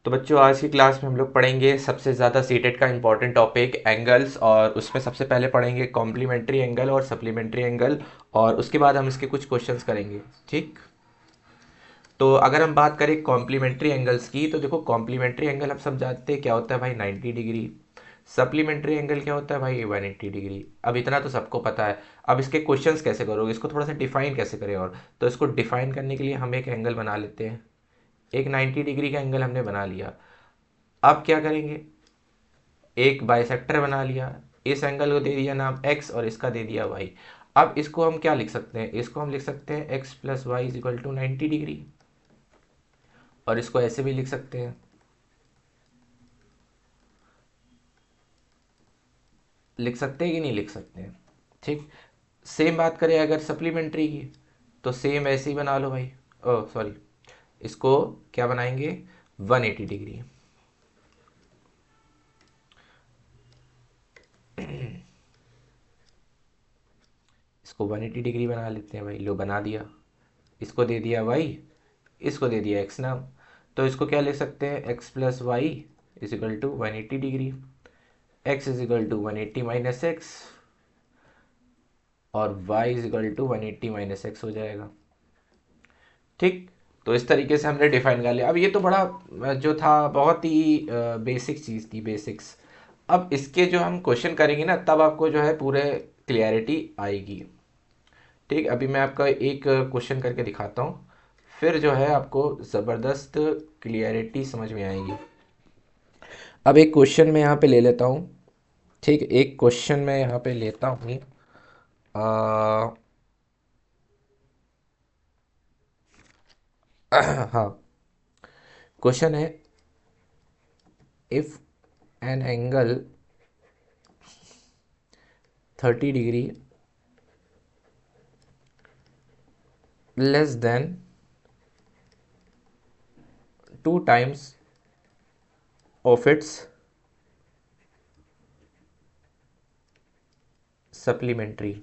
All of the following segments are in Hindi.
तो बच्चों आज की क्लास में हम लोग पढ़ेंगे सबसे ज़्यादा सीटेट का इंपॉर्टेंट टॉपिक एंगल्स, और उसमें सबसे पहले पढ़ेंगे कॉम्प्लीमेंट्री एंगल और सप्लीमेंट्री एंगल, और उसके बाद हम इसके कुछ क्वेश्चंस करेंगे। ठीक। तो अगर हम बात करें कॉम्प्लीमेंट्री एंगल्स की, तो देखो कॉम्प्लीमेंट्री एंगल हम सब जानते हैं क्या होता है भाई, 90 डिग्री। सप्लीमेंट्री एंगल क्या होता है भाई, 180 डिग्री। अब इतना तो सबको पता है। अब इसके क्वेश्चंस कैसे करोगे, इसको थोड़ा सा डिफाइन कैसे करें, और तो इसको डिफाइन करने के लिए हम एक एंगल बना लेते हैं। एक 90 डिग्री का एंगल हमने बना लिया। अब क्या करेंगे, एक बाइसेक्टर बना लिया। इस एंगल को दे दिया नाम x और इसका दे दिया y। अब इसको हम क्या लिख सकते हैं, इसको हम लिख सकते हैं x plus y is equal to 90 degree, और इसको ऐसे भी लिख सकते हैं। लिख सकते हैं कि नहीं लिख सकते हैं। ठीक। सेम बात करें अगर सप्लीमेंट्री की, तो सेम ऐसे ही बना लो भाई। ओ सॉरी, इसको क्या बनाएंगे, 180 डिग्री। इसको 180 डिग्री बना लेते हैं भाई, लो बना दिया। इसको दे दिया y, इसको दे दिया x नाम। तो इसको क्या लिख सकते हैं, x plus y is equal to 180 degree. x is equal to 180 minus x, और y is equal to 180 minus x हो जाएगा। ठीक। तो इस तरीके से हमने डिफाइन कर लिया। अब ये तो बड़ा जो था बहुत ही बेसिक चीज़ थी, बेसिक्स। अब इसके जो हम क्वेश्चन करेंगे ना, तब आपको जो है पूरे क्लियरिटी आएगी। ठीक। अभी मैं आपका एक क्वेश्चन करके दिखाता हूँ, फिर जो है आपको ज़बरदस्त क्लियरिटी समझ में आएगी। अब एक क्वेश्चन मैं यहाँ पे ले लेता हूँ। ठीक, एक क्वेश्चन मैं यहाँ पे लेता हूँ। हाँ, क्वेश्चन है, if an angle 30 degree less than 2 times of its supplementary,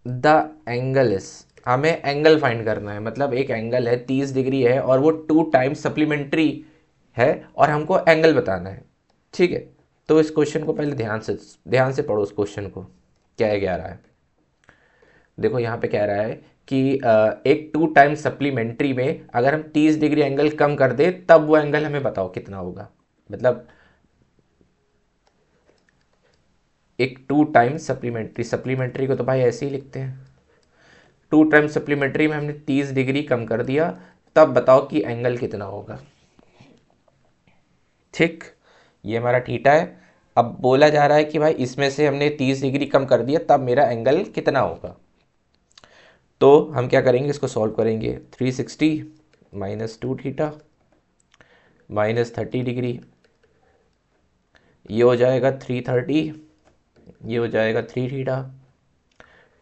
the angle is, हमें एंगल फाइंड करना है। मतलब एक एंगल है 30 डिग्री है और वो 2 टाइम्स सप्लीमेंट्री है, और हमको एंगल बताना है। ठीक है। तो इस क्वेश्चन को पहले ध्यान से पढ़ो। उस क्वेश्चन को क्या कह रहा है, देखो यहाँ पे कह रहा है कि एक 2 टाइम्स सप्लीमेंट्री में अगर हम 30 डिग्री एंगल कम कर दे, तब वो एंगल हमें बताओ कितना होगा। मतलब एक 2 टाइम्स सप्लीमेंट्री, सप्लीमेंट्री को तो भाई ऐसे ही लिखते हैं। 2 टाइम्स सप्लीमेंट्री में हमने 30 डिग्री कम कर दिया, तब बताओ कि एंगल कितना होगा। ठीक। ये हमारा थीटा है। अब बोला जा रहा है कि भाई इसमें से हमने 30 डिग्री कम कर दिया, तब मेरा एंगल कितना होगा। तो हम क्या करेंगे, इसको सॉल्व करेंगे। 360 माइनस 2 थीटा माइनस 30 डिग्री, ये हो जाएगा 330, ये हो जाएगा 3 थीटा।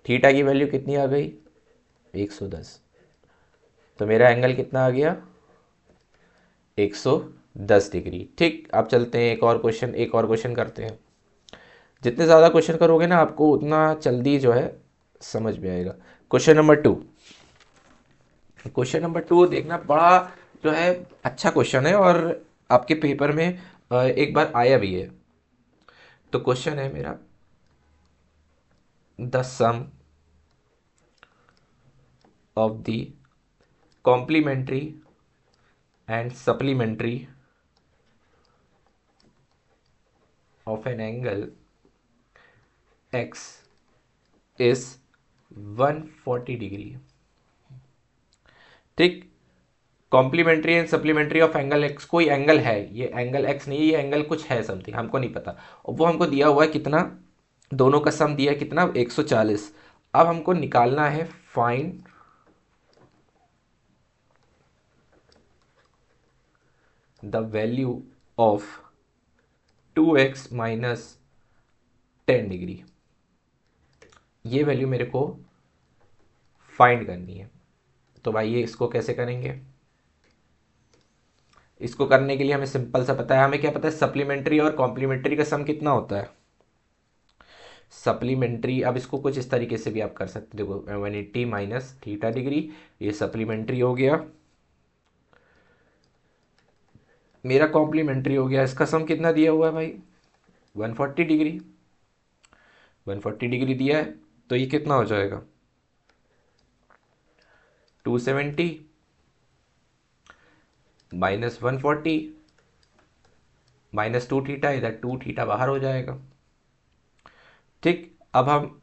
थीटा की वैल्यू कितनी आ गई, 110। तो मेरा एंगल कितना आ गया, 110 डिग्री। ठीक। अब चलते हैं एक और क्वेश्चन करते हैं। जितने ज़्यादा क्वेश्चन करोगे ना, आपको उतना जल्दी जो है समझ में आएगा। क्वेश्चन नंबर 2 देखना, बड़ा जो है अच्छा क्वेश्चन है, और आपके पेपर में एक बार आया भी है। तो क्वेश्चन है मेरा, the sum of the complementary and supplementary of an angle x is 140 degree. ठीक। Complementary and supplementary of angle x, कोई एंगल है, ये एंगल एक्स नहीं है, ये एंगल कुछ है समथिंग, हमको नहीं पता। और वो हमको दिया हुआ है कितना, दोनों का सम दिया है कितना, 140। अब हमको निकालना है find the value of 2x minus 10 degree. ये वैल्यू मेरे को फाइंड करनी है। तो भाई ये इसको कैसे करेंगे, इसको करने के लिए हमें सिंपल सा पता है, हमें क्या पता है, सप्लीमेंट्री और कॉम्प्लीमेंट्री का सम कितना होता है। सप्लीमेंट्री, अब इसको कुछ इस तरीके से भी आप कर सकते हो, देखो 180 माइनस थीटा डिग्री, ये सप्लीमेंट्री हो गया, मेरा कॉम्प्लीमेंट्री हो गया। इसका सम कितना दिया हुआ है भाई, 140 डिग्री, 140 डिग्री दिया है, तो ये कितना हो जाएगा 270 माइनस 140 माइनस 2 थीटा, इधर 2 थीटा बाहर हो जाएगा। ठीक, अब हम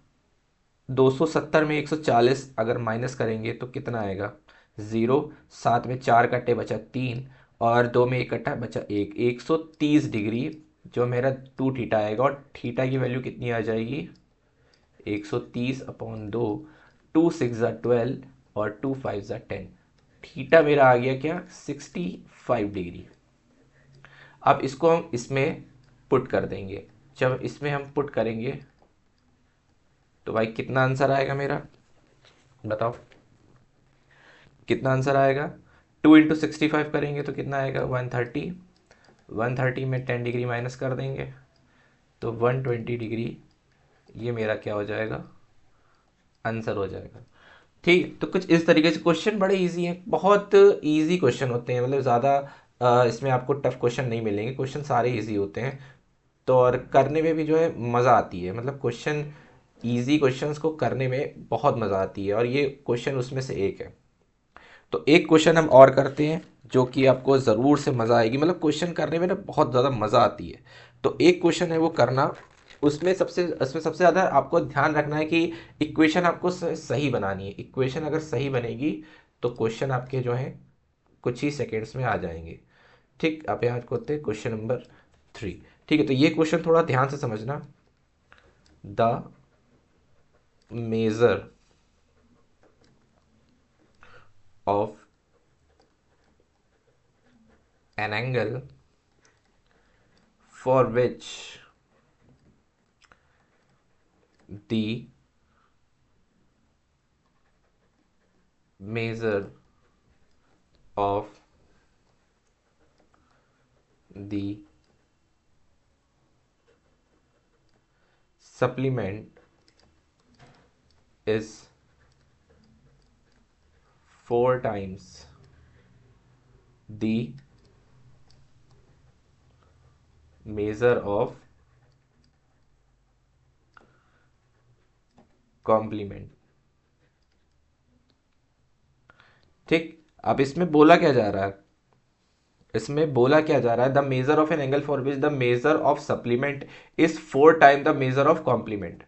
270 में 140 अगर माइनस करेंगे तो कितना आएगा, ज़ीरो, साथ में 4 कट्टे बचा 3, और 2 में 1 कट्टा बचा 1, 130 डिग्री जो मेरा 2 थीटा आएगा, और थीटा की वैल्यू कितनी आ जाएगी 130 अपॉन 2, 2 6 ज़ा 12 और 2 5 ज़ा 10, थीटा मेरा आ गया क्या 65 डिग्री। अब इसको हम इसमें पुट कर देंगे, जब इसमें हम पुट करेंगे तो भाई कितना आंसर आएगा मेरा, बताओ कितना आंसर आएगा। 2 × 65 करेंगे तो कितना आएगा 130, 130 में 10 डिग्री माइनस कर देंगे तो 120 डिग्री, ये मेरा क्या हो जाएगा आंसर हो जाएगा। ठीक, तो कुछ इस तरीके से क्वेश्चन बड़े इजी हैं, बहुत इजी क्वेश्चन होते हैं, मतलब ज़्यादा इसमें आपको टफ क्वेश्चन नहीं मिलेंगे, क्वेश्चन सारे इजी होते हैं। तो और करने में भी जो है मज़ा आती है, मतलब क्वेश्चन, इजी क्वेश्चंस को करने में बहुत मज़ा आती है, और ये क्वेश्चन उसमें से एक है। तो एक क्वेश्चन हम और करते हैं जो कि आपको ज़रूर से मज़ा आएगी, मतलब क्वेश्चन करने में ना बहुत ज़्यादा मज़ा आती है। तो एक क्वेश्चन है वो करना, उसमें सबसे ज़्यादा आपको ध्यान रखना है कि इक्वेशन आपको सही बनानी है। इक्वेशन अगर सही बनेगी तो क्वेश्चन आपके जो हैं कुछ ही सेकेंड्स में आ जाएंगे। ठीक, आप यहाँ करते हैं क्वेश्चन नंबर 3। ठीक है, तो ये क्वेश्चन थोड़ा ध्यान से समझना। The measure of an angle for which the measure of the supplement is 4 times the measure of complement। ठीक, अब इसमें बोला क्या जा रहा है, इसमें बोला क्या जा रहा है, the measure of an angle for which the measure of supplement is 4 time the measure of complement.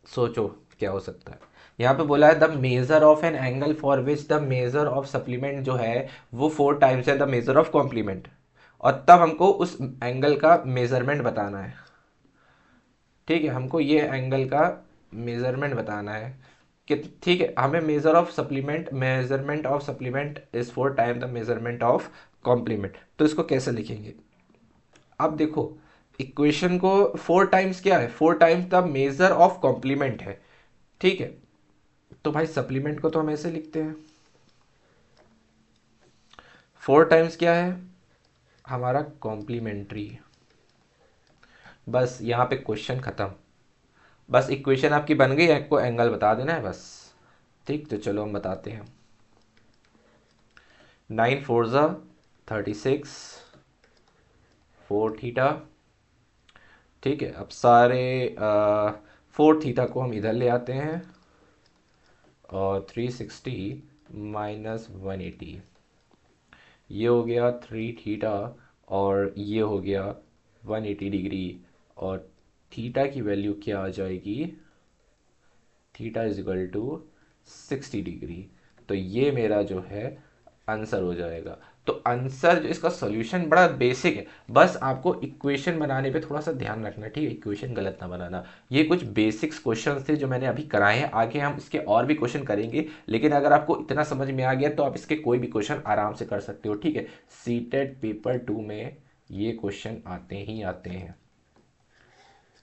सोचो क्या हो सकता है। यहाँ पे बोला है the measure of an angle for which the measure of supplement जो है वो 4 टाइम्स है द मेजर ऑफ कॉम्प्लीमेंट, और तब हमको उस एंगल का मेजरमेंट बताना है। ठीक है, हमको ये एंगल का मेजरमेंट बताना है कि, ठीक है, हमें measurement of supplement is 4 time the measurement of complement. तो इसको कैसे लिखेंगे, अब देखो इक्वेशन को 4 टाइम्स क्या है, 4 times the measure of complement है। ठीक है, तो भाई सप्लीमेंट को तो हम ऐसे लिखते हैं, 4 टाइम्स क्या है हमारा कॉम्प्लीमेंट्री। बस यहाँ पे क्वेश्चन खत्म, बस इक्वेशन आपकी बन गई, आपको एंगल बता देना है बस। ठीक, तो चलो हम बताते हैं। 9 4 ज़ा 36, 4 थीटा। ठीक है, अब सारे 4 थीटा को हम इधर ले आते हैं, और 360 माइनस 180, ये हो गया 3 थीटा, और ये हो गया 180 डिग्री, और थीटा की वैल्यू क्या आ जाएगी, theta is equal to 60 degree. तो ये मेरा जो है आंसर हो जाएगा। तो आंसर जो इसका सॉल्यूशन बड़ा बेसिक है, बस आपको इक्वेशन बनाने पे थोड़ा सा ध्यान रखना, ठीक है, इक्वेशन गलत ना बनाना। ये कुछ बेसिक्स क्वेश्चन थे जो मैंने अभी कराए हैं, आगे हम इसके और भी क्वेश्चन करेंगे, लेकिन अगर आपको इतना समझ में आ गया तो आप इसके कोई भी क्वेश्चन आराम से कर सकते हो। ठीक है, सीटेट पेपर 2 में ये क्वेश्चन आते ही आते हैं।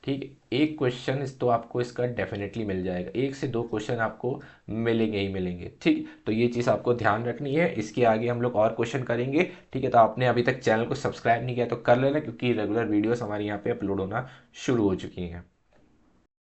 ठीक, एक क्वेश्चन इस तो आपको इसका डेफिनेटली मिल जाएगा, 1 से 2 क्वेश्चन आपको मिलेंगे ही मिलेंगे। ठीक, तो ये चीज़ आपको ध्यान रखनी है। इसके आगे हम लोग और क्वेश्चन करेंगे। ठीक है, तो आपने अभी तक चैनल को सब्सक्राइब नहीं किया तो कर लेना, क्योंकि रेगुलर वीडियोस हमारे यहाँ पे अपलोड होना शुरू हो चुकी हैं।